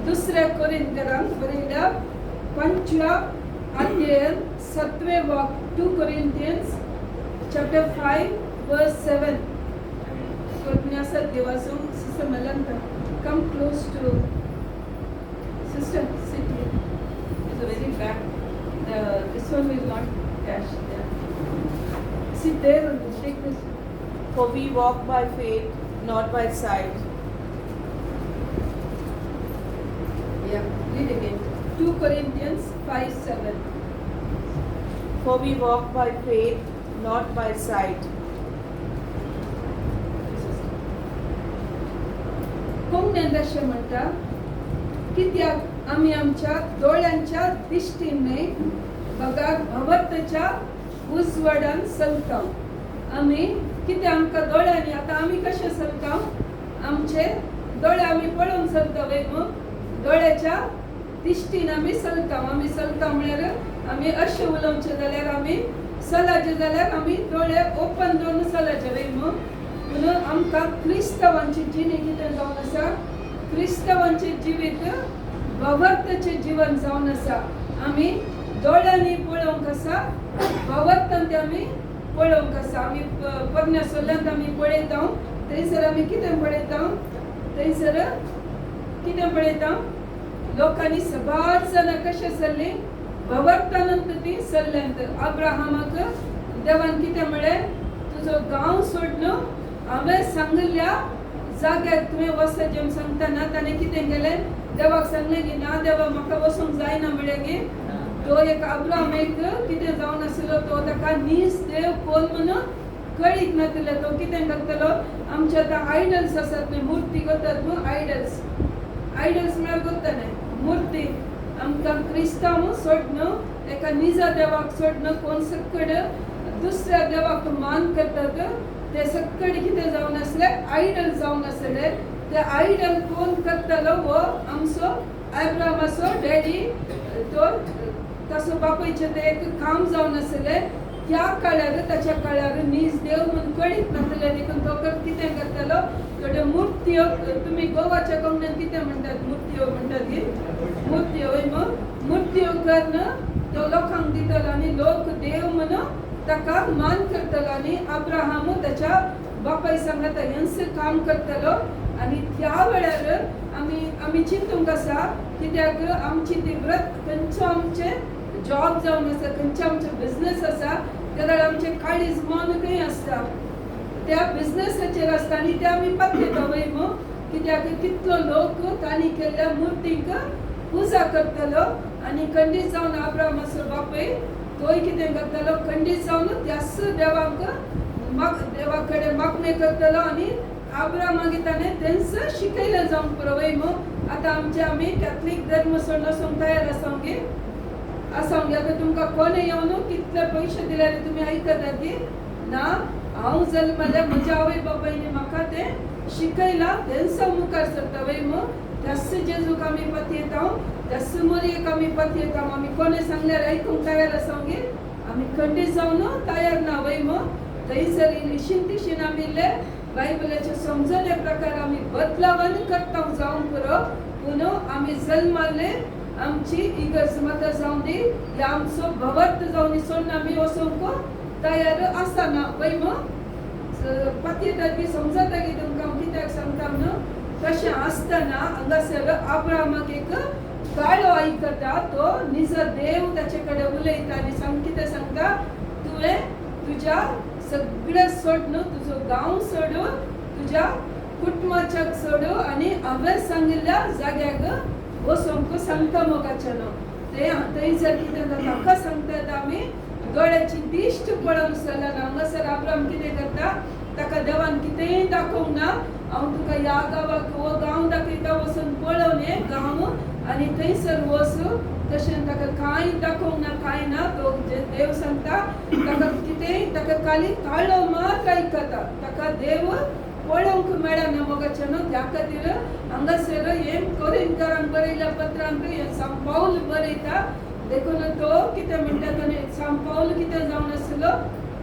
दुसऱ्या कोरिंथ्यांक बरयल्या 5व्या अध्यायान 7वें वाक्य 2 Corinthians chapter 5 verse 7. Kornyasa devasum Sister Melanka, come close to Sister, sit here. It's a very back. This one will not catch there. Sit there and take this. For we walk by faith, not by sight. Yeah, read again. 2 Corinthians 5:7. For we walk by faith, not by sight. कोंगण्यांदाशे म्हणटा कित्याक आम्ही आमच्या डोळ्यांच्या दिश्टीने बघा भवतच्या उजवाडान चलताव. आम्ही कित्याक आमकां दोळ्यांनी आतां आमी कशे चलताव, आमचे दोळे आमी पळोवन चलता वय मग दोळ्याच्या दिश्टीन आमी चलताव. आमी चलता म्हळ्यार आमी अशें उलोवचें जाल्यार आमी चलाचे जाल्यार आमी दोळे ओपन दवरून चलाचे वय मग. म्हणून आमकां क्रिस्तांवांची जिणी कितें जावन आसा, क्रिस्तांवांचे जिवीत भवर्तचें जीवन जावन आसा. आमी दोळ्यांनी पळोवंक आसा, भवर्तांत आमी पळोवंक आसा. आमी परमेश्वरांत आमी पळयता, थंयसर आमी कितें पळयता, थंयसर कितें पळयता, लोकांनी सबार जाणां कशें चल्लीं, भवर्तानंत ती चल्ल्यांत. अब्राहमाक देवान कितें म्हळें, तुजो गांव सोडून हांवें सांगिल्ल्या जाग्यार तुवें वच जें सांगतना ताणें कितें केलें, देवाक सांगलें की ना देवा म्हाका वचूंक जायना म्हळें गे. तो एक अब्राहमेक कितें जावन आसलो, तो ताका नीस देव कोण म्हणून कळीत नासले. तो कितें करतलो, आमचे आतां आयडल्स आसात न्हय, मुर्ती करतात न्हू, आयडल्स. आयडल्स म्हळ्यार करता न्हय मुर्ती. आमकां क्रिस्तांव सोडून एका निजा देवाक सोडून कोण सकड दुसऱ्या देवाक मान करतात, ते सकड कितें जावन आसले, आयडल जावन आसले. ते आयडल कोण करतलो, वो आमचो अब्राहमाचो डॅडी. तो ताचो बापायचें ते एक काम जावन आसले. त्या काळार ताच्या काळार नीज देव म्हणून कळीत नासले, देखून तो कितें करतलो, थोड्यो मुर्त्यो. तुमी गोवाच्या कोंकणीन कितें म्हणटात, मुर्त्यो म्हणटात की मुर्त्यो वय मग. मुर्त्यो करून तो लोकांक दितलो आनी लोक देव म्हणून ताका मान करतलो. आनी अब्राहम त्याच्या बापाय सांगता हेंच काम करतलो. आनी त्या वेळार आमी चिंतूंक आसा, कित्याक आमची ती व्रत खंयचो आमचे जॉब जावन आसा, खंयचे आमचे बिझनेस आसा, जाल्यार आमचे काळीज मन खंय आसता, त्या बिझनेसाचेर आसता. आनी ते आमी पत्तेता वय मग, कित्याक कितलो लोक तांणी केल्ल्या मुर्तीक पुजा करतलो. आनी खंडीत जावन अब्राहमाचो बापूय तोय कितें करतलो, खंडीत जावन त्याच देवाक देवा कडेन मागणे करतलो. आनी अब्राहमाक ताणें तेंच शिकयलें जावंक पुरो वय मग. आतां आमी कॅथलीक धर्म सोडून वचूंक तयार आसांव गे, आसांव गे. आतां तुमकां कोणें येवन कितले पयशे दिल्यार तुमी आयकतात की ना, हांव जल्मल्यार म्हज्या आवय बापायनी म्हाका तें शिकयलां, तेंच हांव मुखार सरता वय मग. त्याच जेजूक आमी पतयेता, त्याच मोरयेक आमी पतयेता. आमी कोणें सांगल्यार आयकूंक तयार आसांव गे, आमी खंडीत जावन तयार ना वय मग. थंयसर इल्लीशीन तिशीन आमिल्ले बायबलाचे समजणे प्रकार आमी बदलावन करता जावंक पुरो. पूण आमी जल्माले आमची इगर्ज माता जावन दी, या आमचो भवर्त जावन सोडून आमी वचोंक तयार आसना वय मग. पतयेतात की समजता की तुमकां हांव कित्याक सांगता म्हणून. तशें आसतना हांगासर अब्राहमाक एक काळो आयकता, तो निज देव ताचे कडेन उलयता आनी कितें सांगता, तुवें तुज्या सगळें सोडून, तुजो गांव सोडून, तुज्या कुटुंबाच्याक सोडून आनी हांवें सांगिल्ल्या जाग्याक वचोंक सांगता मोगाचें न्हू. ते थंयसर कितें जाता, म्हाका सांगतात आमी दोळ्याची दिश्ट पळोवंक चलना. हांगासर अब्राहम कितें करता, ताका देवान कितेंय दाखोवंक ना, हांव तुका ह्या गांवाक हो गांव दाखयता, वचून पळोवन ये गांव आनी थंयसर वच. तशें ताका कांय दाखोवंक ना, कांय ना. तो देव सांगता ताका कितेंय, ताका खाली काळो मात आयकता, ताका देव पळोवंक मेळना मोगाचें न्हू. त्या खातीर हांगासर हें कोरिंथांक बरयल्या पत्रांत हें सांत पाऊल बरयता. देखून तो कितें म्हणटा, ताणें सांत पाऊल कितें जावन आसलो,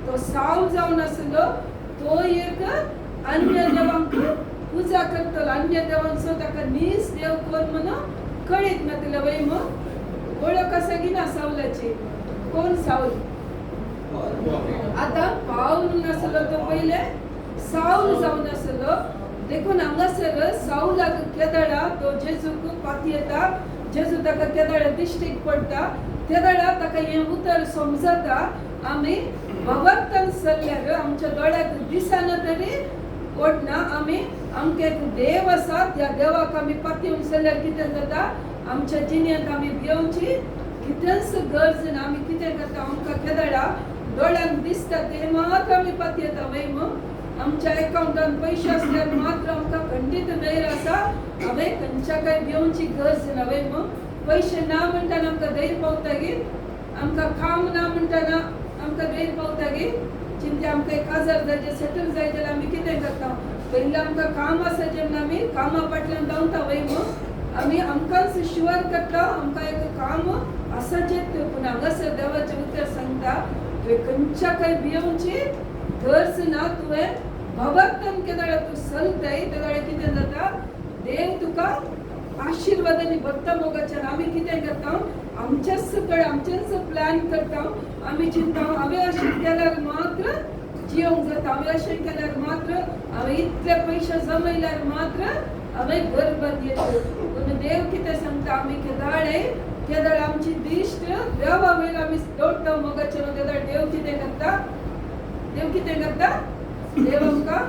तो साव जावन आसलो. तो एक अन्य देवांक पुजा करतलो, अन्य देवांचो ताका नीस देव कोण म्हणून कळीत ना तिला वय मग ओळख कसा की ना सावलाची कोण साऊल आता पाऊल नसलो तो पहिले साऊल जाऊन असलो देखून हांगासर साऊलाक केदळा तो जेजूक पाती येता जेजू ताका केदळा दिश्टीक पडटा केदळा ताका हे उतर समजता आमी भगवंतान सरल्यार आमच्या दोळ्याक दिसना तरी ओडना आमी आमके एक देव आसा त्या देवाक आमी पातयेवन सरल्यार कितें जाता आमच्या जिणेंत आमी भिवची कितेंच गरज ना आमी कितें करता आमकां केदळा दोळ्यान दिसता ते मात्र आमी पातयेता वय आमच्या अकाउंटान पैसे असल्यार मात्र आमकां खंडीत धैर्य आसा हांवें खंयच्या काय भिवची गरज ना वय पैसे ना म्हणटाना आमकां धैर्य पावता गे आमकां काम ना म्हणटाना आमकां धैर्य पावता गे चिंते आमकां एक हजार जाय सेटल जाय जाल्यार आमी कितें करता पयलीं आमकां काम आसा जेन्ना आमी कामा फाटल्यान धांवता वय आमी आमकांच शुअर करता आमकां एक काम आसाचें पूण हांगासर देवाचें उतर सांगता तुवें खंयच्या काय भिवची गरज ना तुवें भगवंतान केदळा तूं चलतय तेदळे कितें जाता देव तुका आशिर्वादांनी भरता मोगाच्यान आमी कितें करता आमचेच कडेन आमचेच प्लॅन करता आमी चिंता हांवें अशें केल्यार मात्र जियोंक जाता हांवें अशें केल्यार मात्र हांवें इतले पयशे जमयल्यार मात्र हांवें घर बांदयेचो पूण देव कितें सांगता आमी केदळ आमची दिश्ट देवा वयर आमी दवरता मोगाच्यान केदळ देव कितें करता देव आमकां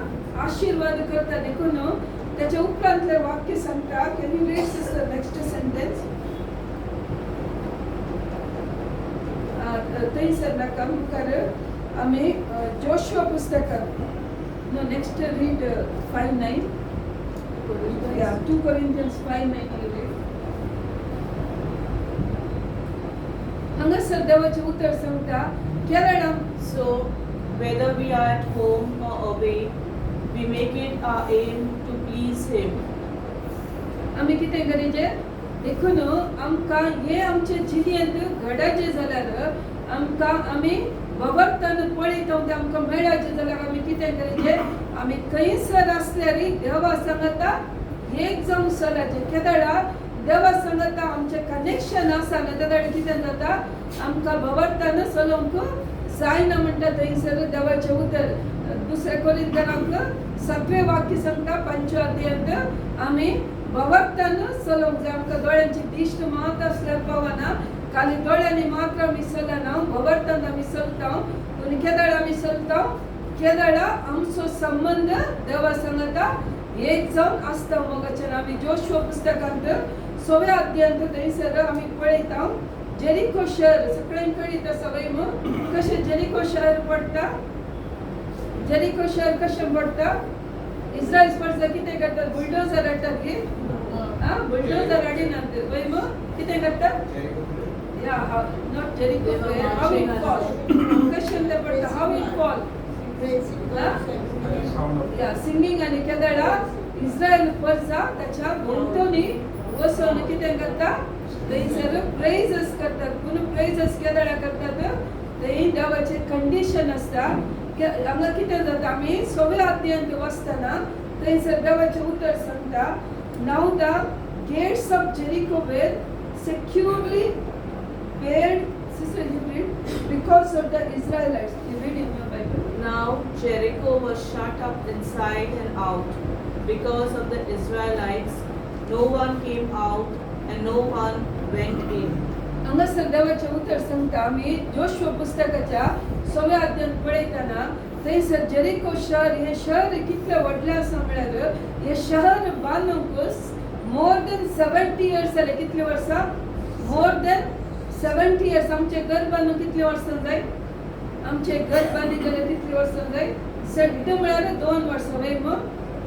आशिर्वाद करता देखून त्याच्या उपरांतले वाक्य सांगता can you read sister next sentence थंयसर नाका मुखार आमी जोशुआ पुस्तकांत नो नेक्स्ट रीड 5:9 या 2 Corinthians 5:9 हांगासर देवाचें उतर सांगता Kerala So whether we are at home or away, we make it our aim to please Him. आमी कितें करीजे देखून आमकां हे आमचे जिणेंत घडाचे जाल्यार आमकां आमी भगवंतान पळयता ते आमकां मेळाचे जाल्यार आमी कितें करीजे आमी खंयसर आसल्यारय देवा सांगता एक जावन चलाचे केदळा देवा सांगता आमचे कनेक्शन आसा ना तेदळे कितें जाता आमकां भगवंतान चलोवंक जायना म्हणटा थंयसर देवाचें उतर 2 कोरिंथ्यांक 7वें वाक्य सांगता 5व्या अध्यायांत आमी भगवंतान चलोवंक जाय आमकां दोळ्यांची दिश्ट मात आसल्यार पावना खाली दोळ्यांनी मात्र आमी चलना भगवंतान आमी चलता पूण केदळ आमी चलता केदळा आमचो संबंध देवा सांगता एक जावन आसता मोगाच्यान आमी जोशुआ पुस्तकांत 6व्या अध्यायांत थंयसर आमी पळयता जेरिको शहर सगळ्यांक कळीत आसा वय कशें जेरिको शहर पडटा जेरिको शहर कशें पडटा इस्रायल स्पर्धा कितें करतात बुलडोजर हाडटात गे बुलडोजर हाडिनात वय कितें करतात या not Jericho how it fall कशें तें पडटा हाव इट फॉल या सिंगिंग आनी केदळा इस्रायल स्पर्धा त्याच्या भोंवतणी वचून कितें करता थंयसर प्रेजस करतात पूण प्रेजस केदळा करतात थंय देवाचे कंडिशन आसता हांगा कितें जाता आमी 6व्या अध्यायांत वाचतना थंयसर देवाचें उतर सांगता now the gates of Jericho were securely barred because of the Israelites. You read in your Bible. Now Jericho was shut up inside and out because of the Israelites. No one came out and no one went in. हांगासर देवाचें उतर सांगता आमी Joshua पुस्तकाच्या 6व्या अध्यायांत पळयतना थंयसर Jericho शहर हे शहर कितलें व्हडलें आसा म्हळ्यार हे शहर बांदूंक मोर देन 70 years जाले कितले वर्सां मोर देन 70 years आमचे घर बांदूंक कितले वर्सां जाय आमचे घर बांदी जाल्यार कितले वर्सां जाय सट्ट म्हळ्यार 2 वर्सां वय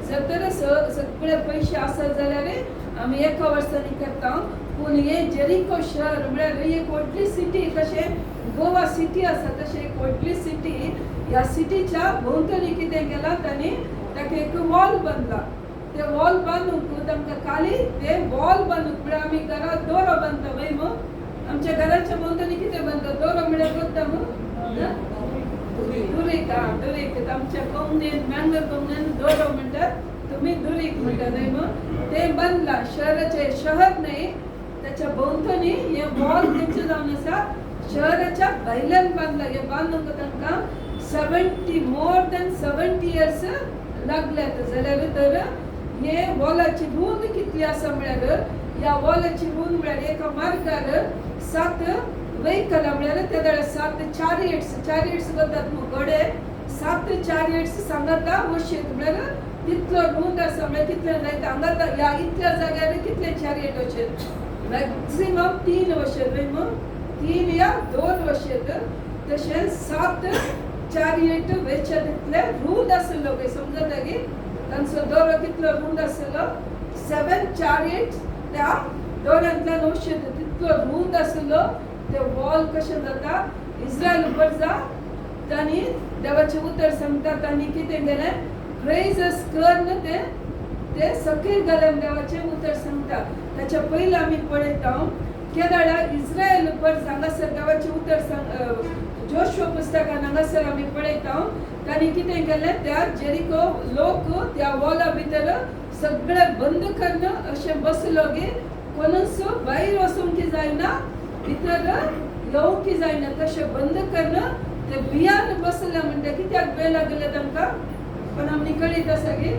जर तर सगळे पयशे आसत जाल्यार आमी एका वर्सांनी करता पूण हे जेरिको शहर म्हळ्यार एक व्हडली सिटी कशें गोवा सिटी आसा तशें एक व्हडली सिटी ह्या सिटीच्या भोंवतणी कितें केलां तांणी ताका एक वॉल बांदला ते वॉल बांदूंक तांकां खाली ते वॉल बांदूंक म्हळ्यार आमी घरांत दोरो बांदता वय आमच्या घराच्या भोंवतणी कितें बांदता दोरो म्हळ्यार करता दुरीक दुरीक आमच्या कोंकणीन मँगल कोंकणीन दोरो म्हणटात तुम्ही दुरीक म्हणटा न्हय ते बांदला शहराचे शहर न्हय त्याच्या भोवतणी हे वॉल तेंचे जावन आसा शहराच्या भायल्यान बांदला. हे बांदूंक तांकां 70 मोर दॅन 70 इयर्स लागल्यात. जाल्यार तर हे वॉलाची रुंद कितली आसा म्हळ्यार ह्या वॉलाची रुंद म्हळ्यार एका मार्गार 7 व्हेकला म्हळ्यार त्या वेळार 7 चॅरियट्स करतात मग घोडे 7 चॅरियट्स सांगता वशेत म्हळ्यार तितलो रुंद आसा म्हळ्यार कितले जायता हांगा ह्या इतल्या जाग्यार कितले चॅरियट वशेत मॅक्सिमम 3 वशेत मग 3 या 2 वशेत तशें 7 चॅरियट वेचे तितले रुंद आसलो पळय समजता की तांचो दोरो कितलो रुंद आसलो 7 चॅरियट्स त्या दोऱ्यांतल्यान वशेत तितलो रुंद आसलो. ते वॉल कशें जाता इस्रायल परजा तांणी देवाचें उतर सांगता तांणी कितें केलें प्रेजस करन ते सकयल घालन देवाचें उतर सांगता. ताच्या पयलीं आमी पळयता केदाळा इस्रायल परजा हांगासर देवाचें उतर जोशुआ पुस्तकान हांगासर आमी पळयता तांणी कितें केलें त्या जेरिको लोक त्या वॉला भितर सगळे बंद करून अशें बसलो की कोणूच भायर वचूंक जायना भितर येवंक जायना तशें बंद करून ते भियान बसले म्हणटा कित्याक भंय लागले तांकां पण आमनी कळीत आसा की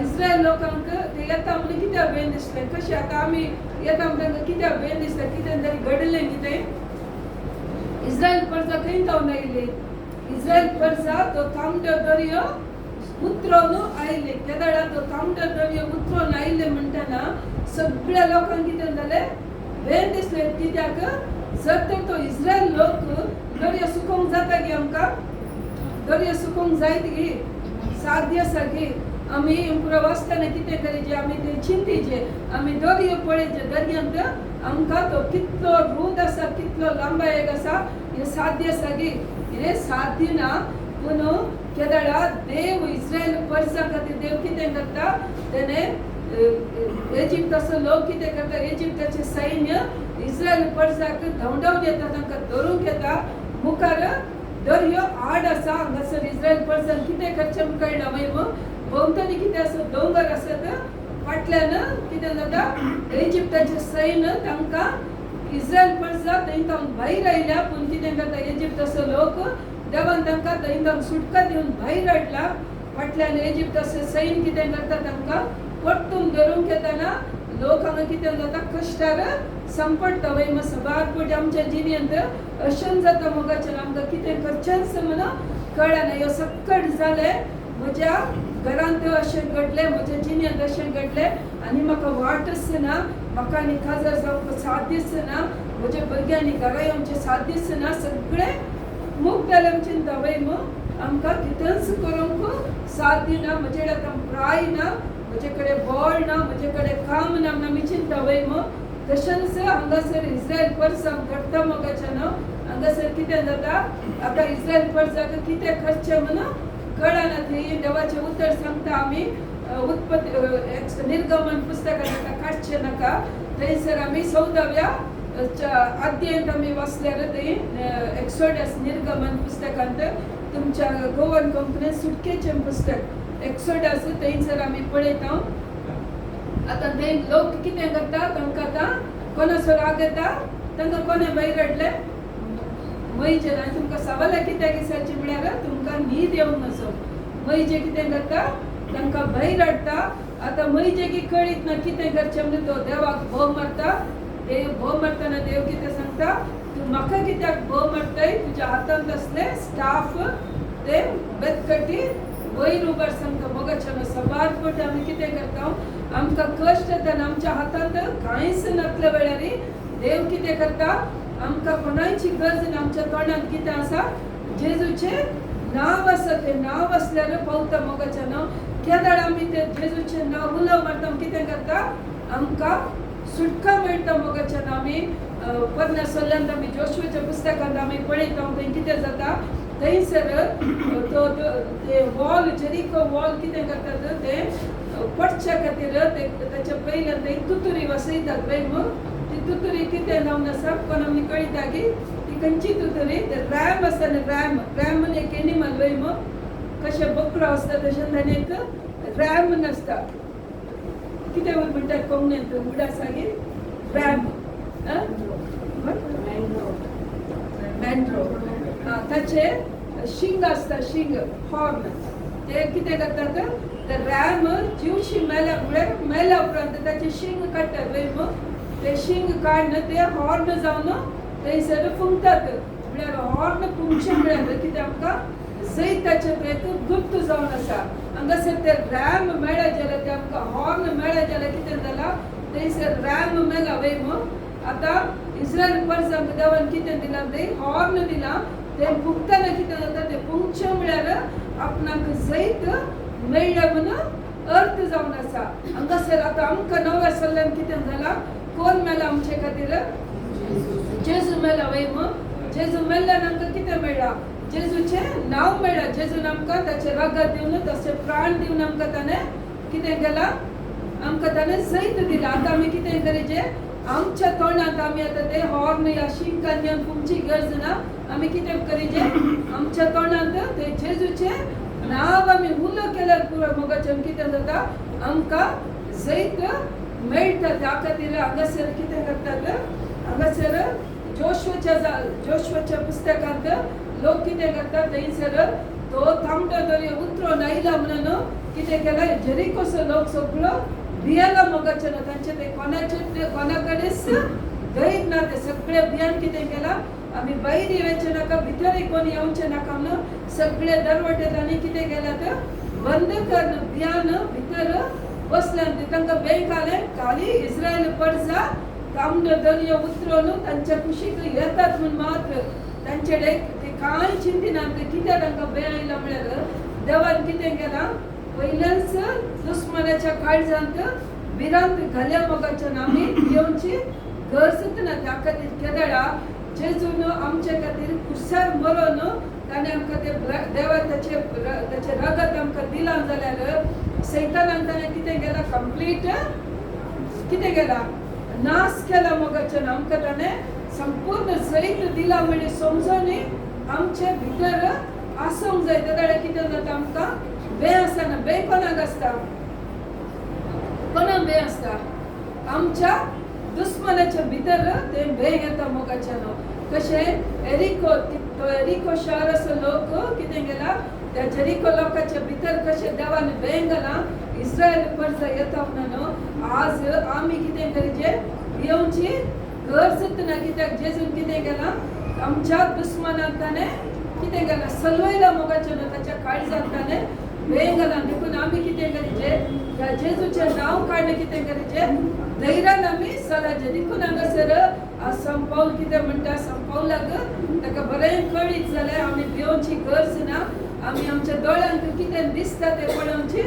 इस्रायल लोकांक ते येता म्हणून कित्याक भंय दिसलें कशें आतां आमी येता म्हणटा तांकां कित्याक भंय दिसता कितें तरी घडलें कितें. इस्रायल परजा खंय जावन आयले इस्रायल परजा तो तांबडो दर्यो उतरोवन आयले. त्या वेळार तो तांबडो दर्यो उतरोवन आयले म्हणटना सगळ्या लोकांक कितें जालें भंय दिसलें कित्याक जर तर तो इस्रायल लोक दर्यो सुकोवंक जाता की आमकां दर्यो सुकोवंक जायत गी साध्य आसा की आमी पुरो वाचतना कितें करीचे आमी ते चिंतीचे आमी दर्यो पळयचे दर्यांत आमकां तो कितलो रुंद आसा कितलो लांबायक आसा हे साध्य आसा की हे साध्य ना. पूण केदाळा देव इस्रायल परजा खातीर देव कितें करता तेणे इजिप्ताचो लोक कितें करता इजिप्ताचें सैन्य इस्रायल परजाक धांवडावन येता तांकां धरूंक येता मुखार दर्यो आड आसा हांगासर इस्रायल परजान कितें करचें कळना मागीर भोंवतणी कितें आसा दोंगर आसत फाटल्यान कितें जाता इजिप्ताचें सैन्य तांकां इस्रायल परजा थंयच्यान भायर आयल्या पूण कितें करता इजिप्ताचो लोक देवान तांकां थंयच्यान सुटका दिवन भायर हाडला. फाटल्यान इजिप्ताचें सैन्य कितें करता तांकां परतून धरूंक येतना लोक हांगा कितें जाता कश्टार संपडटा वय सबार पट आमच्या जिणेंत अशें जाता मोगाचें आमकां कितें करचेंच म्हणून कळना. ह्यो सक्कट जालें म्हज्या घरांत अशें घडलें म्हज्या जिणेंत अशें घडलें आनी म्हाका वाटच ना म्हाका आनी काजार जावपाक साथ दिसना म्हज्या भुरग्यांनी घरा येवचें साथ दिसना सगळें मूग जालें चिंता वय आमकां कितेंच करूंक साथ दिना म्हजे कडेन आतां प्राय ना म्हजे कडेन बळ ना म्हजे कडेन काम ना म्हूण आमी चिंता वय तशेंच हांगासर इस्रायल परजा घडटा मोगाचें हांगासर कितें जाता आतां इस्रायल परजाक कितें करचें म्हणून कळना. थंय देवाचें उतर सांगता आमी उत्पत्ती निर्गमन पुस्तकान आतां काडचें नाका थंयसर आमी 14व्या अध्यायांत आमी वाचल्यार थंय एक्सोडस निर्गमन पुस्तकांत तुमच्या गोवन कंपनीन सुटकेचें पुस्तक एक्सोडस थंयसर आमी पळयता. आतां थंय लोक कितें करता तांकां आतां कोणाचो राग येता तांकां कोणें भायर हाडलें मैजे आनी तुमकां सवाला कित्याक विचारचें म्हळ्यार तुमकां न्हीद येवंक नसो मैजे कितें करता तांकां भायर हाडटा. आतां मैजेकी कळीत ना कितें करचें म्हणून तो देवाक भोव मारता. देव भोव मारतना देव कितें सांगता तूं म्हाका कित्याक भोव मारताय तुज्या हातांत असले स्टाफ ते बेतकटी वयर उबार सांगता मोगाचें सबार पट आमी कितें करता आमकां कश्ट येता आमच्या हातांत कांयच नासल्या वेळार देव कितें करता आमकां कोणाची गरज ना आमच्या तोंडांत कितें आसा जेजूचें नांव आसा तें नांव आसल्यार पावता मोगाचें केदार आमी तें जेजूचें नांव उलोव मारता कितें करता आमकां सुटका मेळटा मोगाचें आमी पन्नास सोल्यांत आमी जोशुआच्या पुस्तकांत आमी पळयता थंय कितें जाता थंयसर तो ते वॉल जेरिको वॉल कितें करतात ते पडच्या खातीर ताच्या पयल्यान थंय तुतुरी वसयतात पळय ती तुतुरी कितें जावन आसा पण आमी कळटा की ती खंयची तुतुरी ते रॅम आसता न्ही रॅम म्हणून एक एनिमल वय कशें बकरो आसता तशें ताणें एक रॅम नासता कितें म्हणटात कोंकणींत उडासागे रॅम मँड्रो ताचे शिंग आसता शिंग हॉर्न ते कितें करतात ते रॅम जीवशी मेल्या म्हळ्यार मेल्या उपरांत ताचे शिंग काडटात वयर ते शिंग काडून ते हॉर्न जावन थंयसर फुंकतात म्हळ्यार हॉर्न फुंकचे म्हळ्यार कितें आमकां जैताचे एक गुप्त जावन आसा हांगासर ते रॅम मेळ्ळे जाल्यार ते आमकां हॉर्न मेळ्ळे जाल्यार कितें जालां थंयसर रॅम मेला वयर आतां इस्रायल परजांक देवान कितें दिलां ते हॉर्न दिलां ते फुंकतना कितें जाता ते फुंकचे म्हळ्यार आपणाक जैत मेळ्ळें म्हणून अर्थ जावन आसा हांगासर आतां आमकां नव्या सल्ल्यान कितें जालां कोण मेला आमचे खातीर जेजू मेला वयर जेजू मेल्ल्यान आमकां कितें मेळ्ळां जेजूचें नांव मेळ्ळां जेजून आमकां ताचे रगत दिवन ताचे प्राण दिवन आमकां ताणें कितें केलां आमकां ताणें जैत दिलां आतां आमी कितें करीचें आमच्या तोंडांत आमी आतां ते हॉर्न या शिंकांनी फुंकची गरज ना आमी कितें करीचें आमच्या तोंडांत ते जेजूचें नांव आमी उलो केल्यार पुरो मोगाच्यान कितें जाता आमकां जैत मेळटा त्या खातीर हांगासर कितें करतात हांगासर जोशुआच्या पुस्तकांत लोक कितें करतात थंयसर तो तांबडो दर्यो उतरून आयला म्हणून कितें केलां जेरिकोचो लोक सगळो भियेला मोगाच्यान तांचे ते कोणा कडेच धैर्य ना ते सगळे भियान कितें केलां आमी भायर येवचे नाका भितर कोण येवचे नाका म्हणून सगळे दरवटे तांणी कितें केलां बंद करून भियान भितर बसल्यान तांकां बेग घालें खाली इस्रायल परजा तांबडो दर्यो उतरून तांच्या कुशीक येतात म्हूण मात्र तांचे ते कांय चिंतिना कित्याक तांकां बेग आयला म्हळ्यार देवान कितें केलां पयल्याच दुस्मनाच्या काळजांत भिरांत घाल्या मोगाच्यान आमी येवची गरजच ना त्या खातीर केदळा जेजून आमचे खातीर कुसार मरोन ताणें आमकां ते देवा ताचे रगत आमकां दिलां जाल्यार सैतानान ताणें कितें केलां कंप्लीट कितें केलां नाश केला मोगाच्यान आमकां ताणें संपूर्ण जैत दिला म्हणजे समजून आमचे भितर आसूंक जाय तेदळे कितें जाता आमकां बे आसना बे कोणाक आसता कोणाक बे आसता आमच्या दुस्मनाच्या भितर ते बे येता मोगाच्यान कशें एरिको शार असो लोक कितें केला त्या जेरिको लोकांच्या भितर कशें देवान बे घालां इस्रायल परजा येता म्हणून आज आमी कितें करीचें येवची गरजच ना कित्याक जेजून कितें केलां आमच्या दुस्मनाक ताणें कितें केलां सलवयला मोगाच्यान ताच्या काळजांत ताणें बेग घालां देखून आमी कितें करीचें ह्या जेजूचें नांव काडलें कितें करीचें धैर्यान आमी चलाचें देखून हांगासर संपावल कितें म्हणटा संपावलाक ताका बरें कळीत जाल्यार आमी भिवची गरज ना आमी आमच्या दोळ्यांक कितें दिसता तें पळोवची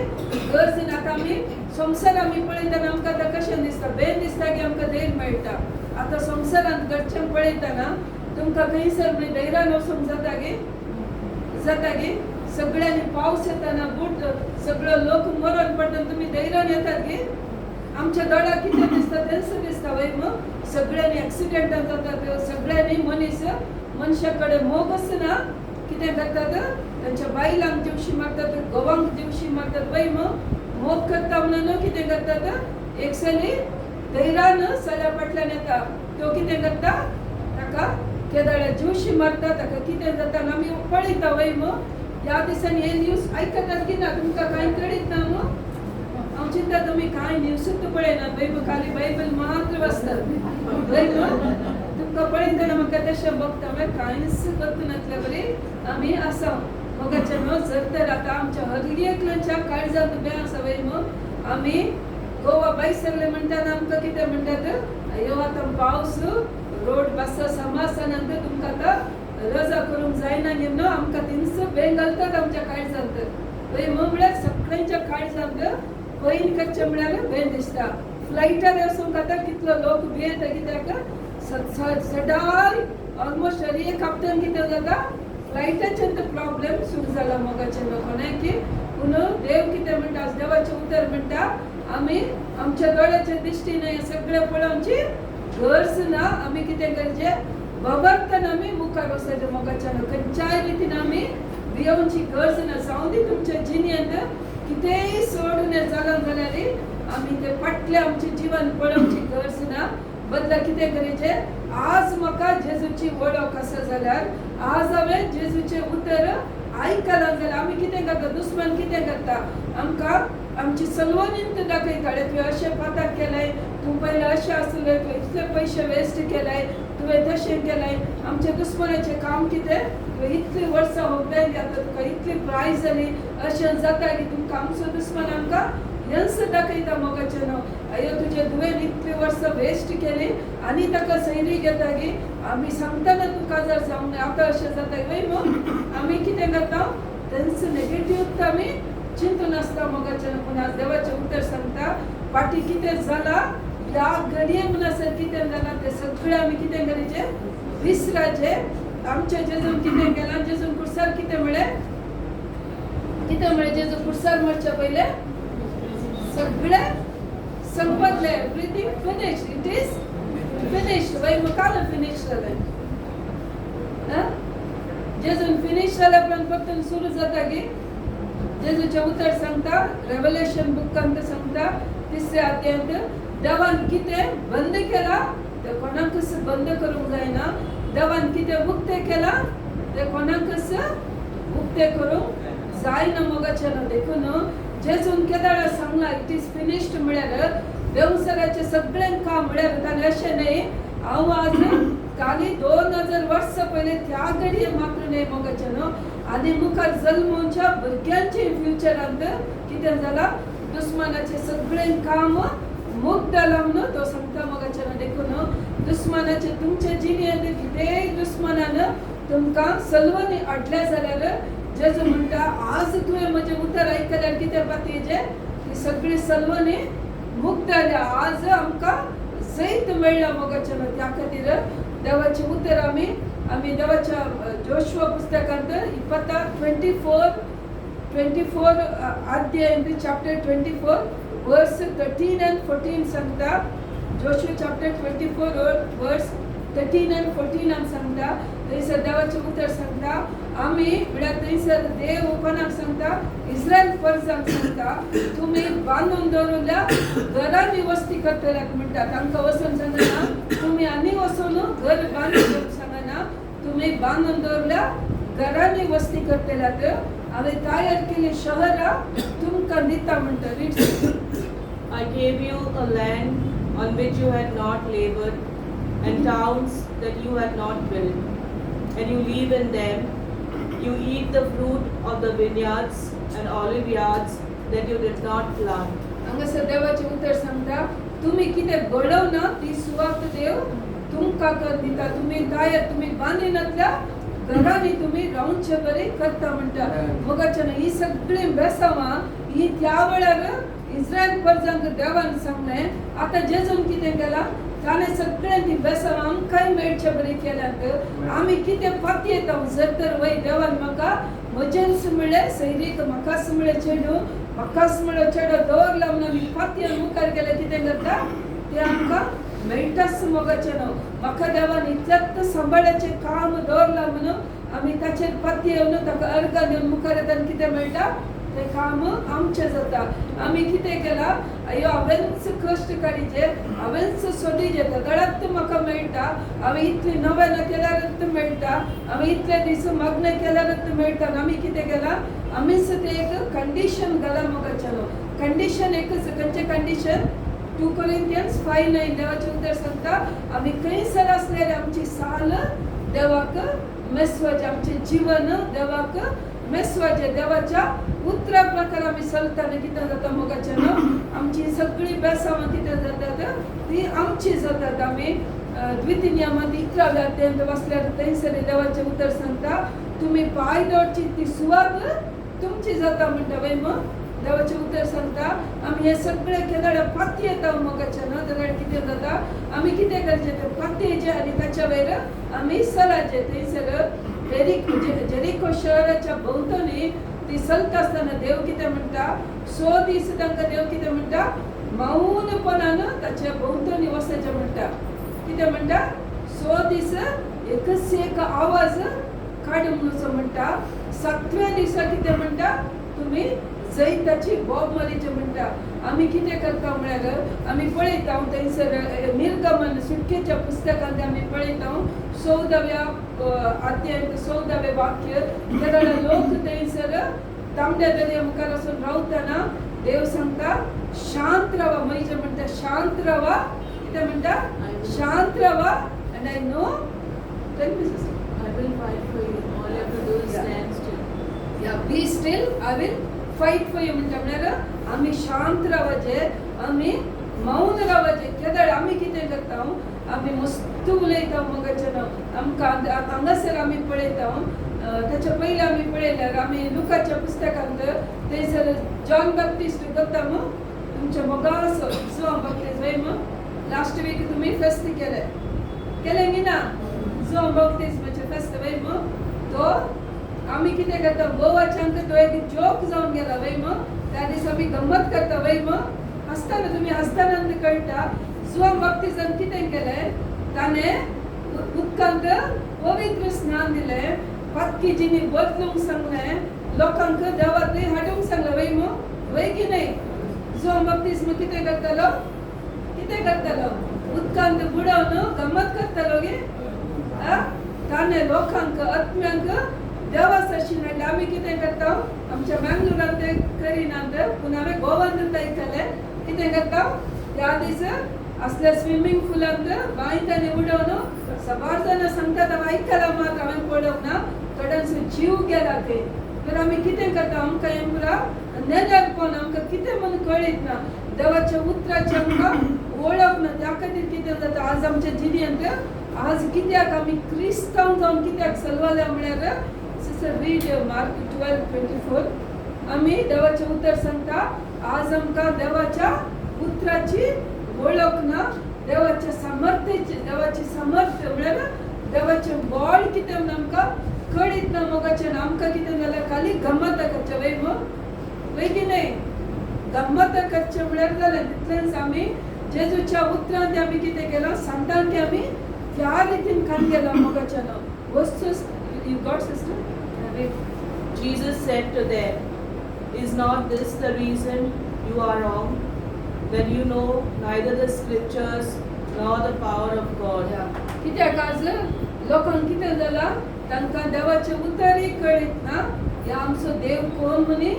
गरज ना आतां आमी संवसार आमी पळयतना आमकां आतां कशें दिसता बेन दिसता की आमकां धैर्य मेळटा आतां संवसारांत घडचें पळयतना तुमकां खंयसर म्हणजे धैर्यान वचूंक जाता गे सगळ्यांनी पावस येताना बूट सगळो लोक मरण पडटा तुमी धैर्यान येतात गे आमच्या दोळ्याक कितें दिसता तेंच दिसता वय मग सगळ्यांनी एक्सिडेंटां जातात सगळ्यांनी मनशा कडेन मोग आसना कितें करतात तांच्या बायलांक दिवशी मारतात घोवांक दिवशी मारतात वय मग मोग करता म्हणून कितें करतात एक सली धैर्यान सल्या फाटल्यान येता तो कितें करता ताका केदाळ्या दिवशी मारता ताका कितें जाता आमी पळयता वय मग ह्या दिसांनी हे न्यूज आयकतात की ना तुमकां कांय कळीत ना मग हांव चिंता तुमी कांय न्यूजूच पळयना बैब खाली बायबल मात्र वाचतात बैब तुमकां पळयतना म्हाका तशें भोगता म्हळ्यार कांयच करतनातले बरी आमी आसा मोगाच्या न्हू जर तर आतां आमच्या हरएकल्याच्या काळजांत बे आसा वय मग आमी गोवा भायर सरले म्हणटाना आमकां कितें म्हणटात ह्यो आतां पावस रोड बस समासानंतर तुमकां आतां रजा करूंक जायना न्हू आमकां थिंच बे घालतात आमच्या काळजांत वय मग म्हळ्यार सगळ्यांच्या काळजांत पयलीं कच्चें म्हळ्यार बेन दिसता फ्लायटार वचूंक आतां कितलो लोक भियेता कित्याक सदां ऑलमोस्ट एक हप्त्यान कितें जाता फ्लायटाचें तो प्रॉब्लेम सुरू जाला मोगाचें लोकांनी की पूण देव कितें म्हणटा देवाचें उतर म्हणटा आमी आमच्या दोळ्याच्या दिश्टीन हें सगळें पळोवची गरज ना आमी कितें करचें भगवंतान आमी मुखार वचचें मोगाच्यान खंयच्याय रितीन आमी भियोवची गरज ना जावं दी तुमच्या जिणेंत कितेंय सोडून जालां जाल्यार आम्ही ते पटले आमचे जीवन पळोवची गरज ना बदला कितें करीचे आज म्हाका जेजूची वळख आसा जाल्यार आज हांवें जेजूचे उतर आयकलां जाल्यार आमी कितें करता दुस्मन कितें करता आमकां आमची सलवनींत दाखयताले तुवें अशें पातक केलें तूं पयलें अशें आसलें तुवें इतले पयशे वेस्ट केले तुवें तशें केलें आमच्या दुस्मनाचें काम कितें तुवें इतलीं वर्सां होगल्यान घातला तुका इतली प्रायज जाली अशें जाता की तुमकां आमचो दुस्मन आमकां हेंच दाखयता मोगाचें न्हू अयो तुजे तुवें इतलीं वर्सां वेस्ट केली आनी ताका सैरी घेता की आमी सांगतना तुका जर जावंक ना आतां अशें जाता वय मग आमी कितें करता तेंच नेगेटिव्ह आमी चिंतून आसता मोगाचें न्हू पूण आज देवाचें उतर सांगता फाटीं कितें जालां ह्या घडये म्हणसर कितें जालां तें सगळें आमी कितें करीचें विसराचें आमच्या जेजून कितें केलां जेजून कुर्सार कितें म्हळें जेजू कुर्सार मरच्या पयलें सगळें संपतलें everything finished it is finished वय मुखार फिनिश जालें जेजून फिनिश जाल्या उपरांत फक्त सुरू जाता की जेजूचें उतर सांगता रेवलेशन बुकांत सांगता 3ऱ्या अध्यायांत देवान कितें बंद केलां तें कोणाकच बंद करूंक जायना देवान कितें उक्तें केलां तें कोणाकच उक्तें करूंक जायना मोगाचें न्हू देखून जेजून केदारा सांगला इट इज फिनिश्ड म्हळ्यार देवसराचें सगळें काम म्हळ्यार ताणें अशें न्ही हांव आज काली 2000 वर्सां पयलीं त्या घडये मात्र न्ही मोगाचें न्हू आनी मुखार जल्मोवच्या भुरग्यांचे फ्युचरांत कितें जालां दुस्मानाचें सगळें काम मोग जालां म्हणून तो सांगता मोगाचें न्हू देखून दुस्मानाचें तुमचे जिणेंत कितेंय दुस्मानान तुमकां सलवनी हाडल्या जाल्यार जेजू म्हणटा आज तुवें म्हजें उतर आयकल्यार कितें पातयेचें ती सगळी सलवनी मुक्त जाल्या आज आमकां सैत मेळ्ळा मोगाचें न्हू त्या खातीर देवाचें उतर आमी देवाच्या जोशुआ पुस्तकांत 24 अध्याय चॅप्टर 24 वर्स 13 and 14 सांगता जोशुआ चॅप्टर 24 वर्स 13 and 14 आमी सांगता थंयसर देवाचें उतर सांगता आमी म्हळ्यार थंयसर देव कोणाक सांगता इस्रायल परजांक सांगता तुमी बांदून दवरल्या घरांनी वस्ती करतल्याक म्हणटा तांकां वचून सांगना तुमी आनी वचून घर बांदून दवरूंक सांगना तुमी बांदून दवरल्या घरांनी वस्ती करतल्याक हांवें तयार केली शहरां तुमकां दिता म्हणटा I gave you a land on which you had not labored and towns that you had not built and you live in them. You eat the fruit of the vineyards and olive yards that you did not plant. हांगासर देवाचें उतर सांगता तुमी कितें घडवना ती सुवात देव तुमकां कर दिता तुमी बांदिनातल्या घरांनी तुमी रावचे बरें करता म्हणटा मोगाचें ही सगळी बेसांवां ही त्या वेळार इस्रायल परजांक देवान सांगलें आतां जेजून कितें केलां ताणें सगळें ती बेसांवां आमकांय मेळचे बरें केल्यात आमी कितें पातयेता जर तर वय देवान म्हाका म्हजेंच म्हळें सैरीक म्हाकाच म्हळें चेडू म्हाकाच म्हळें चेडो दवरला म्हणून आमी पातयेन मुखार गेले कितें करता तें आमकां मेळटाच मोगाचें न्हू म्हाका देवान इतल्यात सांबाळ्याचें काम दवरलां म्हणून आमी ताचेर पातयेवन ताका अर्घ दिवन मुखार येता आनी कितें मेळटा तें काम आमचें जाता आमी कितें केलां अयो हांवेंच कश्ट काडीचे हांवेंच सोडीचे दगडात म्हाका मेळटा हांवें इतलीं नव्यान केल्यारच मेळटा हांवें इतले दीस मग्न केल्यारच मेळटा आमी कितें केलां आमीच तें एक कंडिशन घाला मोगाचें न्हू कंडिशन एकच खंयचें कंडिशन 2 Corinthians 5:9 देवाचें उतर सांगता आमी खंयसर आसल्यार आमची साल देवाक मेसवाचें आमचें जीवन देवाक मेसवाचें देवाच्या उतरा प्रकार आमी चलतना कितें जाता मोगाचें न्हू आमची सगळी बेसांवां कितें जातात ती आमची जातात आमी द्वितीनियमांत 11व्या अध्यायांत वाचल्यार थंयसर देवाचें उतर सांगता तुमी पांय दवरची ती सुवात तुमची जाता म्हणटा वय मग देवाचें उतर सांगता आमी हे सगळे केदार पातयेता मोगाचें न्हू जाल्यार कितें जाता आमी कितें करचें तें पातयेचें आनी ताच्या वयर आमी चलाचें थंयसर जेरिको शहराच्या भोंवतणी ती चलता आसतना देव कितें म्हणटा 100 दीस तांकां देव कितें म्हणटा मौनपणान ताच्या भोंवतणी वचचें म्हणटा कितें म्हणटा 100 दीस एकच एक आवाज काडूंक नजो म्हणटा 7व्या दिसा कितें म्हणटा तुमी जैताची बोब मारीचें म्हणटा आम्ही कितें करता म्हळ्यार आमी पळयता थंयसर निर्गमन सुटकेच्या पुस्तकांत आमी पळयता 14व्या अध्याय 14वें वाक्य केवळ लोक थंयसर तांबड्या दर्या मुखार वचून रावतना देव सांगता शांत रावा म्हणजे म्हणटा शांत रावा कितें म्हणटा शांत रावा and I know tell me sister I will fight for you. All you have to do is Yeah. stand still. yeah be still I will fight for you म्हणटा म्हळ्यार आमी शांत रावचे आमी मौन रावचे केदळ आमी कितें करता आमी मस्त उलयता मगच्यान आमकां हांगासर आमी पळयता ताच्या पयलीं आमी पळयल्यार आमी लुकाच्या पुस्तकांत थंयसर जॉन बॅप्टिस्ट करता तुमच्या मोगासो जॉन बॅप्टिस्ट वय लास्ट वीक तुमी फेस्त केलें की ना जॉन बॅप्टिस्माचे फेस्त वय तो आमी कितें करता गोवाच्यांक तो एक जोक जावन गेला वय त्या दीस आमी गंमत करता वय हसताना तुमी हसताना कळटा जॉन बॅप्टिस्टान कितें केलें ताणें उदकांत पवित्र स्नान दिलें पत्की जिनी बदलूंक सांगलें लोकांक देवा थंय हाडूंक सांगलें वय की न्हय जॉन बॅप्टिस्ट कितें करतालो उदकांत बुडोवन गंमत करतालो गे ताणें लोकांक आत्म्यांक देवासाशी हाडलें आमी कितें करता आमच्या बँगलोरांत तें करिनात पूण हांवें गोवांत आयकलें कितें करता त्या दीस असल्या स्विमींग पूलांत बांयत आनी बुडोवन सबार जाणां सांगतात हांवें आयकलां मात हांवें पळोवंक ना थोड्यांचो जीव गेला थंय तर आमी कितें करता आमकां हें पुरा नेल्यारपण आमकां कितें म्हूण कळीत ना देवाच्या उतराची आमकां वळख ना त्या खातीर कितें जाता आज आमच्या जिणेंत आज कित्याक आमी क्रिस्तांव जावन कित्याक चलवाल्या म्हळ्यार सिस्टर रीड मार्क 12:24 आमी देवाचें उतर सांगता आज आमकां देवाच्या उतराची वळख ना देवाच्या देवाची सामर्थ्य म्हळ्यार देवाचें बळ कितें म्हूण आमकां कळीत ना मोगाचें आमकां कितें जाल्यार खाली गंमत करचें वय की न्हय गंमत करचें म्हळ्यार जालें तितलेंच आमी जेजूच्या उतरांत आमी कितें केलां सांतांक आमी त्या रितीन खान गेला मोगाच्यान वस्तू you got sister Jesus said to them, is not this the reason you are wrong? That you know neither the scriptures nor the power of God. कित्याक आज लोकांक कितें जालां तांकां देवाचें उतरय कळीत ना हे आमचो देव कोण म्हणी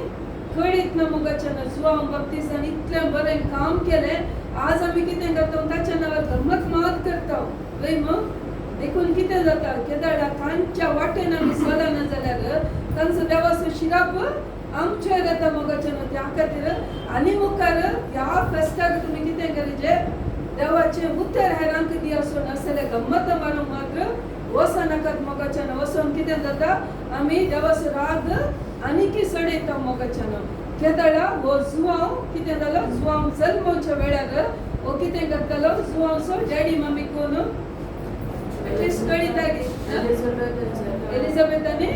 कळीत ना मोगाच्यान जुआंव बॅप्टिस्टान इतलें बरें काम केलें आज आमी कितें करता ताच्या नांवार गंमत मात करता वय देखून कितें जाता केदार तांच्या वाटेन आमी चलना जाल्यार तांचो देवाचो शिराप आमचेर येता मोगाच्यान त्या खातीर आनी मुखार ह्या फेस्ताक तुमी कितें करचें देवाचें उतर हेरांक दियासून नासल्यार गंमत मारूंक मात्र वचनाकात मोगाच्यान वचोन कितें जाता आमी देवाचो राग आनीक सडयता मोगाच्यान केदाळा हो जुआंव कितें जालो जुआंव जल्मच्या वेळार हो कितें करतालो जुआंवचो डॅडी मम्मी कोण कळीता एलिझाबेथ आनी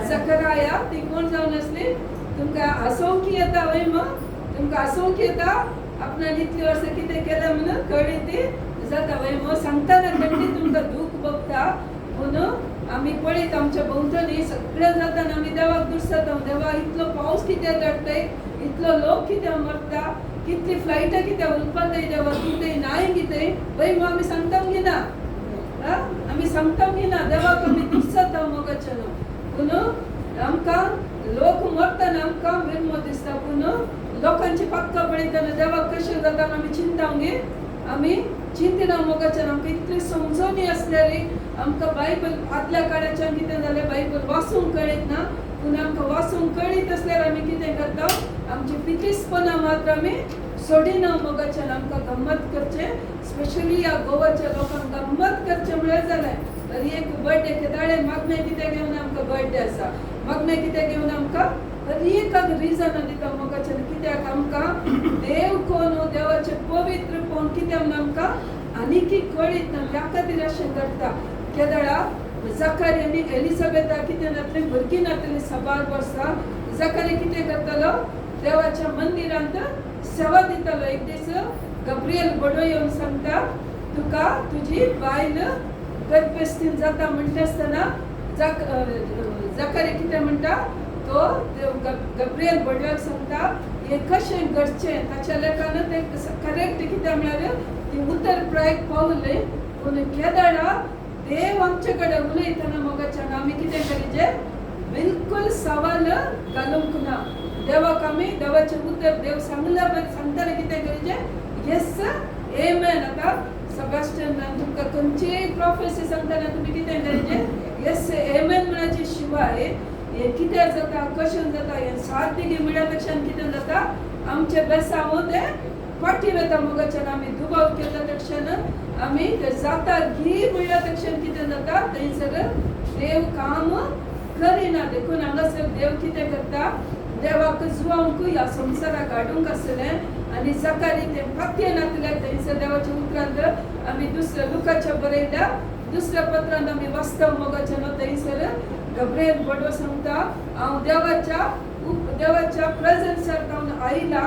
जकराया ती कोण जावन आसली तुमकां हसोंक येता वय तुमकां हसोंक येता आपणान इतली वर्सां कितें केलें म्हणून कळीत जाता वय सांगतना खंडी तुमकां दूख भोगता पूण आमी पळयता आमच्या भोंवतणी सगळें जाताना आमी देवाक दुसता देवा इतलो पावस कित्याक धाडटाय इतलो लोक कित्याक मरता कितली फ्लायटां कित्याक उरपाताय देवा कितें नाय कितें वय आमी सांगता गी ना आमी सांगता गी ना देवाक आमी दुसता मोगाच्यान पूण आमकां लोक मरतना आमकां विरमो दिसता पूण लोकांची पक्का पळयतना देवाक कशें जाता आमी चिंतावंगी आमी चिंतना मोगाच्यान आमकां इतली समजोनी आसल्यार आमकां बायबल आदल्या काळाच्यान कितें जालें बायबल वाचूंक कळीत ना पूण आमकां वाचूंक कळीत आसल्यार आमी कितें करता आमची पितीसपणां मात्र आमी सोडिना मोगाच्यान आमकां गंमत करचें स्पेशली ह्या गोवाच्या लोकांक गंमत करचें म्हळ्यार जालें तरी एक बर्थडे केदाळे मागणे कितें घेवन आमकां बर्थडे आसा मागणे कितें घेवन आमकां तरी एक रिजन दिता मोगाच्यान कित्याक आमकां देव कोण देवाचें पवित्र कोण कितें म्हूण आमकां आनीक कळीत ना त्या खातीर अशें करता केदाळा जकार्या आनी एलिझाबेथा कितें जातलें भुरगीं जातलीं 6 वर्सां जकार्या कितें करतालो देवाच्या मंदिरांत सेवा दितालो एक दीस गब्रियल बडो येवन सांगता तुका तुजी बायल गर्भस्थीन जाता म्हणटा आसतना जकार्या कितें म्हणटा तो गब्रियल बडव्याक सांगता हे कशें घडचें ताच्या लेखान ते करेक्ट कितें म्हळ्यार ती उतर प्रायक पावले पूण केदारा देव आमचे कडेन उलयतना मोगाच्यान आमी कितें करीचें बिलकुल सवाल घालूंक ना देवाक आमी देवाचें उतर देव सांगताना कितें करीचें येस एमेन आतां सेबॅस्टियन तुमकां खंयचीय प्रोफेसी सांगताना तुमी कितें करीचें येस एमेन म्हणचे शिवाय हे कितें जाता कशें जाता हें साथ दिली म्हणल्या पेक्षा कितें जाता आमचे बेसांव ते फाटी वता मोगाच्यान आमी दुबाव केल्या पेक्षा आमी ते जाता घी म्हणल्या पेक्षा कितें जाता थंयसर देव काम करिना देखून हांगासर देव कितें करता देवाक जुवांक ह्या संवसाराक हाडूंक आसलें आनी जकारी तें फाटीं नातल्या थंयसर देवाच्या उतरांत आमी लुकाच्या बरयल्या दुसऱ्या पत्रांत आमी वाचता मोगाच्यान थंयसर गब्रिएल बडो सांगता हांव देवाच्या प्रेझन्सांत हांव आयला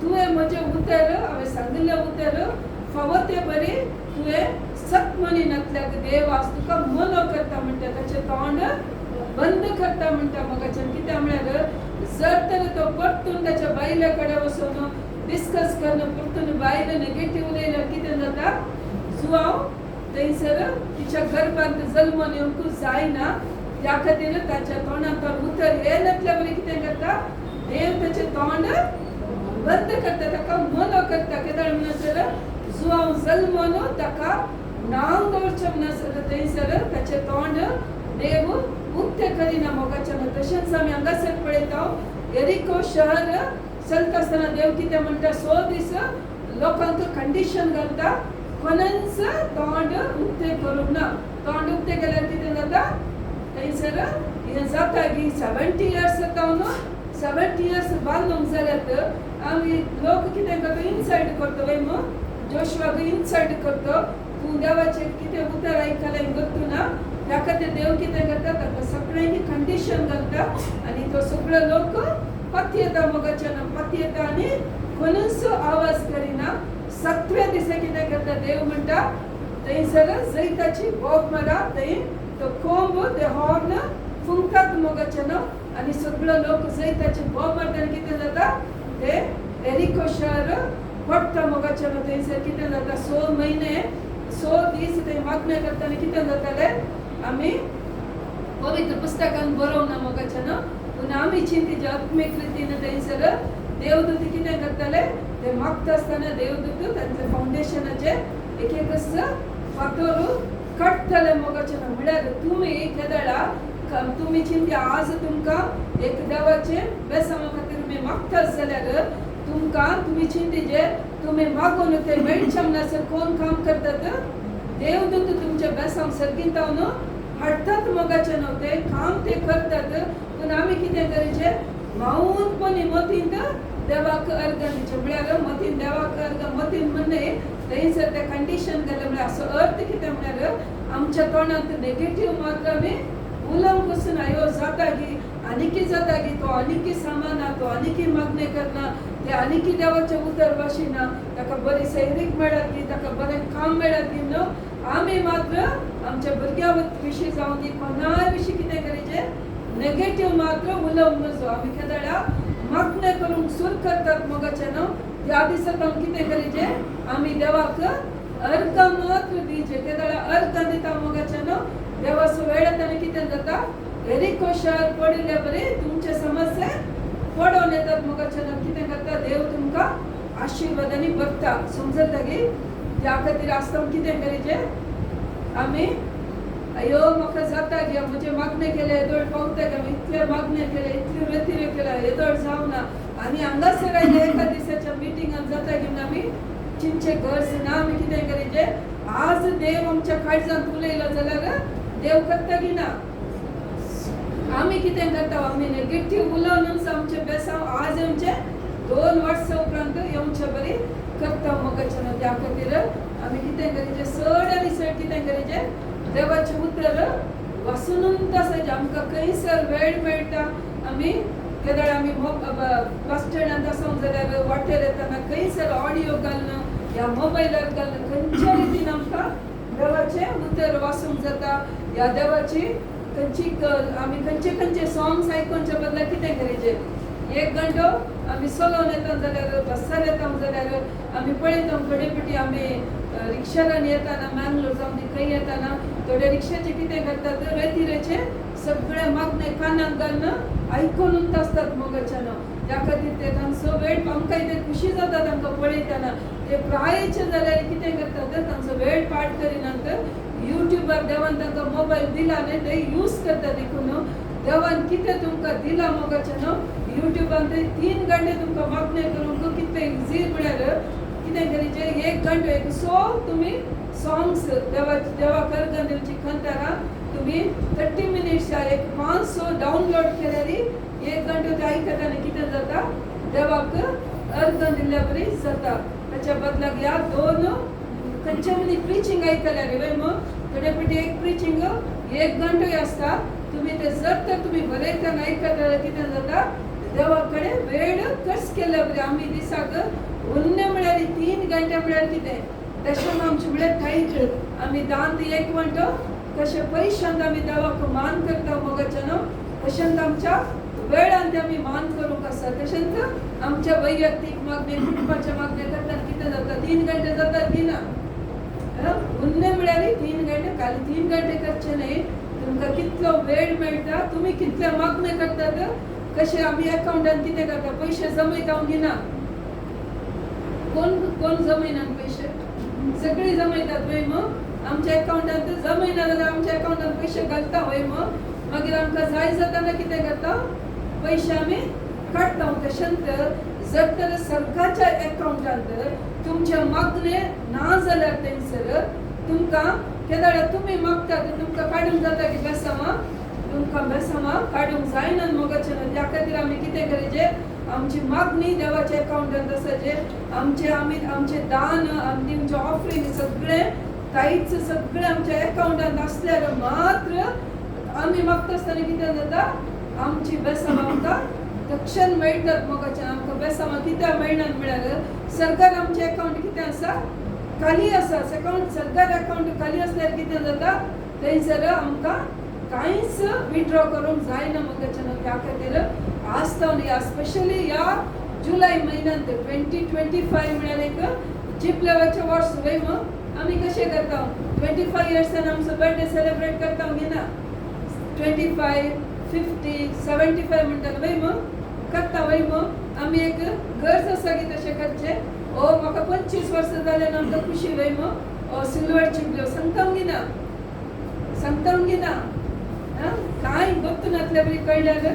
तुवें म्हजें उतर हांवें सांगिल्लें उतर फावो तें बरी तुवें सत म्हणिनातल्याक देव आज तुका मनो करता म्हणटा ताचें तोंड बंद करता म्हणटा मोगाच्यान कितें म्हळ्यार जर तर तो परतून ताच्या बायले कडेन वचून डिस्कस करून परतून बायल नेगेटीव उलयल्यार कितें जाता जुवांव थंयसर तिच्या गर्भांत जल्मोन येवंकूच जायना त्या खातीर ताच्या तोंडांतल्यान उतर येयनातल्या बरी कितें करता देव ताचें तोंड बंद करता ताका मनो करता केदार म्हणसर जुवांव जल्मोन ताका नांव दवरचें म्हणसर थंयसर ताचें तोंड देव उक्तें करिना मोगाच्यान तशेंच आमी हांगासर पळयता एरिको शहर चलता आसतना देव कितें म्हणटा 100 दीस लोकांक कंडिशन घालता कोणाच तोंड उक्तें करूंक ना तोंड उक्तें केल्यार कितें जाता थंयसर हें जाता की 70 इयर्स जाता न्हू 70 इयर्स बांदूंक जाल्यार आमी लोक कितें करता इनसायड करता वय जोशवाक इनसायड करता तूं देवाचें कितें उतर आयकलें गत्तू ना त्या खातीर देव कितें करता ताका सगळ्यांनी कंडिशन घालता आनी तो सगळो लोक पत्ती येता मोगाच्यान पत्ती येता आनी कोणूच आवाज करिना 7व्या दिसा कितें करता देव म्हणटा थंयसर जैताची बोब मारा थंय तो कोंब ते हॉर्न फुंकतात मोगाच्यान आनी सगळो लोक जैताची बोब मारता आनी कितें जाता ते एरिको शहर पडटा मोगाच्यान थंयसर कितें जाता 100 म्हयने 100 दीस थंय मागणे करता आनी कितें जातालें आमी पवित्र पुस्तकान बरोवना मोगाच्यान पूण आमी चिंतीच्या आत्मीक रितीन थंयसर देवदूत कितें करताले ते मागता आसतना देवदूत तांच्या फावंडेशनाचेर एक फातर काडटले मोगाच्यान म्हळ्यार तुमी केदाळा तुमी चिंती आज तुमकां एक देवाचें बेसांवा खातीर तुमी मागतात जाल्यार तुमकां तुमी चिंतीचे तुमी मागून ते मेळचे म्हणसर कोण काम करतात देवदूत तुमचे बेसांव सर्गितावन हाडटात मोगाच्यान ते काम ते करतात पूण आमी कितें करीचें माऊनपणी मतींत देवाक अर्घ दिवचें म्हळ्यार मतीन देवाक अर्घ मतीन म्हणणे थंयसर ते कंडिशन घालें म्हळ्यार असो अर्थ कितें म्हळ्यार आमच्या तोंडांत नेगेटीव मात्र आमी उलोवंक वचून अयो जाता की आनीकी जाता की तो आनीकी सामाना तो आनीकी मागणे करना ते आनीकी देवाचें उतर वाशिना ताका बरी सैरीक मेळत दी ताका बरें काम मेळत दी न्हू आमी मात्र आमच्या भुरग्यां विशीं जावं दी कोणाय विशीं कितें करीचें नेगेटीव मात्र उलोवंक नजो आमी केदाळा मागणे करूंक सुरू करतात मोगाच्यान त्या दिसाक हांव कितें करीचें आमी देवाक अर्घ मात्र दिवचें केदाळा अर्घ दिता मोगाच्यान देवाचो वेळ येताना कितें जाता एरिको शहर पडिल्ले बरे तुमचे समस्या पडोवन येतात मोगाच्यान कितें करता देव तुमकां आशिर्वादांनी भरता समजता गे त्या खातीर आसतना कितें करीचें आमी अयो म्हाका जाता गे म्हजे मागणे केले येदोळ पावता गे इतले मागणे केले इतल्यो रेतिऱ्यो केल्या येदोळ जावना आनी हांगासर आयले एका दिसाच्या मिटिंगान जाता गे आमी चिंचे गरज ना आमी कितें करीचें आज देव आमच्या काळजांत उलयलो जाल्यार देव करता की ना आमी कितें करता आमी नेगेटीव उलोवनूच आमचे बेसांव आज येवचे 2 वर्सां उपरांत येवचे बरी करता मोगाच्यान त्या खातीर आमी कितें करीचें चड आनी चड कितें करीचें देवाचें उतर वाचून आसायचें आमकां खंयसर वेळ मेळटा आमी केदाळ आमी बस स्टँडांत आसूंक जाल्यार वाटेर येतना खंयसर ऑडियो घालून या मोबायलार घालून खंयच्या रितीन आमकां देवाचें उतर वाचूंक जाता ह्या देवाची खंयची आमी खंयचे खंयचे सॉंग्स आयकोवचे बदला कितें करीचें एक घंटो आमी चलोवन येता जाल्यार बसार येता जाल्यार आमी पळयता थोडे फाटी आमी रिक्षारान येताना मँगलोर जावन ती खंय येताना थोडे रिक्षाचे कितें करतात रेतीरेचे सगळे मागणे कानाक घालून आयकून आसतात मोगाच्यान त्या खातीर ते तांचो वेळ आमकां ते खुशी जाता तांकां पळयतना ते प्रायेचे जाल्यार कितें करतात तांचो वेळ पाड करिनात युट्यूबार देवान तांकां मोबायल दिला न्ही ते यूज करतात देखून देवान कितें तुमकां दिला मोगाच्यान युट्यूबान ते 3 घंटे तुमकां मागणे करूंक कितें इजी म्हळ्यार कितें करीचे 1 घंटो एक सो तुमी सॉंग्स देवा करगंदिवची खंतारा तुम्ही 30 मिनिट्स एक 500 डाउनलोड केल्यारी 1 घंटो ते आयकताना कितें जाता देवाक अर्थ दिल्ल्या बरी जाता ताच्या बदलाक ह्या 2 खंयचे मनी प्रिचींग आयकल्यार वय मग थोडे फाटी एक प्रिचींग 1 घंटोय आसता तुम्ही ते जर तर तुम्ही बरयतना आयकता कितें जाता देवा कडेन वेळ कस केल्या बरी आमी दिसाक उन्ने म्हळ्यार 3 घंटे म्हळ्यार कितें दशम आमचे म्हळ्यार थायक आमी दान एक म्हणटो कशे पयशांत आमी देवाक मान करता मोगाच्यान तशेंच आमच्या वेळांत आमी मान करूंक आसा तशेंच आमच्या वैयक्तीक मागणे कुटुंबाच्या मागणे करतना कितें जाता 3 घंटे जाता की ना उन्ने म्हळ्यार 3 घंटे खाली 3 घंटे करचे न्ही तुमकां कितलो वेळ मेळटा तुमी कितले मागणे करतात कशे आमी अकाउंटान कितें करता पयशे जमयता गिना कोण जमयनात पयशे सगळी जमयतात वय मग आमच्या अकाउंटान जमयना जाल्यार आमच्या अकाउंटान पयशे घालता वय मग मागीर आमकां जाय जाताना कितें करता पयशे आमी काडटा तशेंच जर तर सरकारच्या अकाउंटांत तुमचे मागणे ना जाल्यार थंयसर तुमकां केदार तुमी मागतात तुमकां काडूंक जाता की बेसामां तुमकां बेसामां काडूंक जायना मोगाचें त्या खातीर आमी कितें करचें आमची मागणी देवाच्या अकाउंटांत आसा जे आमचे दान आमची तुमचे ऑफरींग सगळे काहीच सगळे आमच्या अकाउंटांत असल्यार मात्र आमी मागता आसतना कितें जाता आमची बेसामां आमकां तक्षण मेळटात मोगाच्यान आमकां बेसामां कित्याक मेळनात म्हळ्यार सरकार आमचे अकाउंट कितें आसा खाली आसा सरकार अकाउंट खाली असल्यार कितें जाता थंयसर आमकां कांयच विथड्रॉ करूंक जायना मोगाच्यान त्या खातीर आसता ह्या स्पेशली ह्या जुलय म्हयन्यांत 2025 म्हळ्यार एक जीप लेवलचे वर्स वय मग आमी कशें करता 25 इयर्सान आमचो बर्थडे सेलिब्रेट करता गिना 25, 50, 75 म्हणटात वय मग करता वय मग आमी एक गरज आसा की तशें करचें ओ म्हाका 25 वर्सां जाले आमकां खुशी वय मग सिल्वर चिपल्यो सांगता गिना कांय गोत्तूनातल्या बरी कळल्यार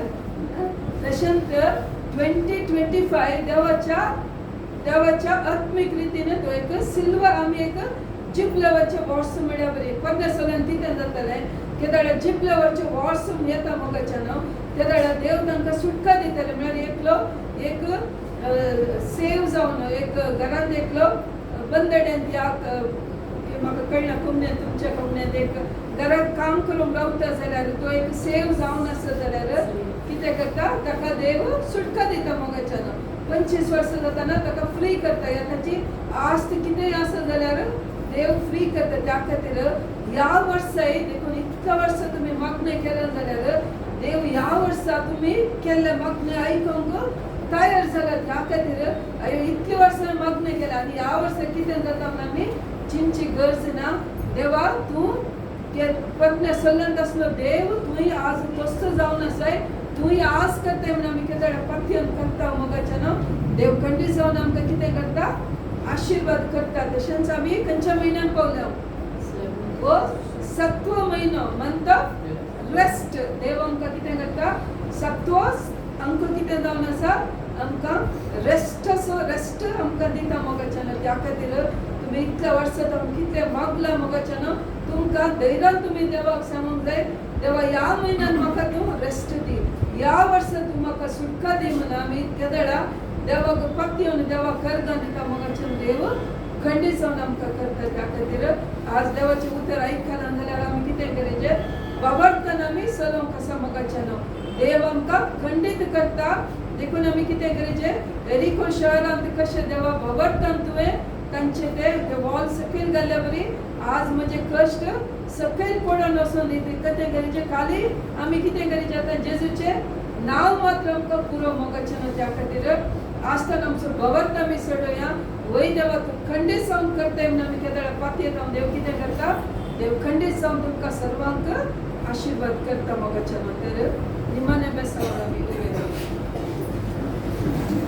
तशेंच 2025 देवाच्या आत्मीक रितीन तो एक सिल्वर आमी एक जीप लेवलचे वॉर्स म्हळ्यार बरी पन्ने सगळ्यान कितें जातालें केदार जीप लेवलचे वॉर्स येता मोगाच्यान त्या दाडा देव तांकां सुटका दिताले म्हळ्यार एकलो एक सेव जावन एक घरांत एकलो बंदड्यान म्हाका कळना कुमण्यान तुमच्या कुमण्यान एक घरांत काम करून रावता जाल्यार तो एक सेव जावन आसा जाल्यार कितें करता ताका देव सुटका दिता मोगाच्यान 25 वर्सां जाताना ताका फ्री करता ताची आस्त कितेंय आसा जाल्यार देव फ्री करता त्या खातीर ह्या वर्साय देखून इतल्या वर्सां तुमी मागणे केले जाल्यार देव ह्या वर्सा तुमी केल्ले मागणे आयकूंक तयार जाल्यात त्या खातीर इतली वर्सां मागणे केला आनी ह्या वर्सा कितें जाता म्हणून आमी चिंची गरज ना देवा तूं पत्ने सल्लंत असलो देव तुही आज मस्त जावन आसाय तुही आज करताय म्हणून आमी कितें पथ्यन करता मोगाच्यान देव खंडीत जावन आमकां कितें करता आशीर्वाद करता तशेंच आमी खंयच्या म्हयन्यान पावल्या हो 7वो म्हयनो म्हणटा रेस्ट देव आमकां कितें करता 7वो आमकां कितें जावन आसा आमकां रेस्ट आमकां दिता मोगाच्यान त्या खातीर तुमी इतल्या वर्सां कितले मागला मोगाच्यान तुमकां धैर्यान तुमी देवाक सांगूंक जाय देवा ह्या म्हयन्यान म्हाका तूं रेस्ट दी ह्या वर्सा तूं म्हाका सुटका दी म्हणून आमी केदडा देवाक पत्योन देवाक करगान दिता मोगाच्यान देव खंडीत जावन आमकां करता त्या खातीर आज देवाचें उतर आयकना जाल्यार आमी कितें करचें वावरतना आमी चलोवंक आसा मोगाच्यान देव आमकां खंडीत करता देखून आमी कितें करचें एरिको शहरांत कशें देवा वावरतान तुवें तांचे ते वॉल सकयल घाल्ल्या बरी आज म्हणजे कश्ट सकयल पडून वचून कितें करचें खाली आमी कितें करचें आतां जेजूचे नाव मात्र आमकां पुरो मोगाचें त्या खातीर आसतना आमचो भवत आमी सोडोया वय देवा तूं खंडीत जावन करता म्हणून आमी केदार पातयेत हांव देव कितें करता देव खंडीत जावन तुमकां सर्वांक आशिर्वाद करता मोगाचें तर निमाणे बेसांव